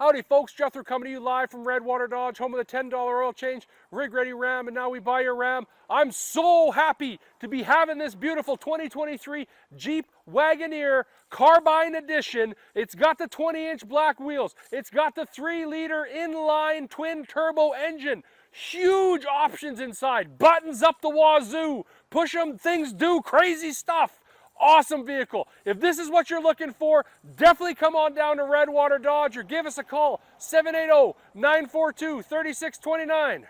Howdy folks, Jethro coming to you live from Redwater Dodge, home of the $10 oil change, rig ready Ram, and now we buy your Ram. I'm so happy to be having this beautiful 2023 Jeep Wagoneer Carbide edition. It's got the 20-inch black wheels. It's got the 3-liter inline twin turbo engine. Huge options inside, buttons up the wazoo, push them, things do crazy stuff. Awesome vehicle. If this is what you're looking for, definitely come on down to Redwater Dodge or give us a call, 780-942-3629.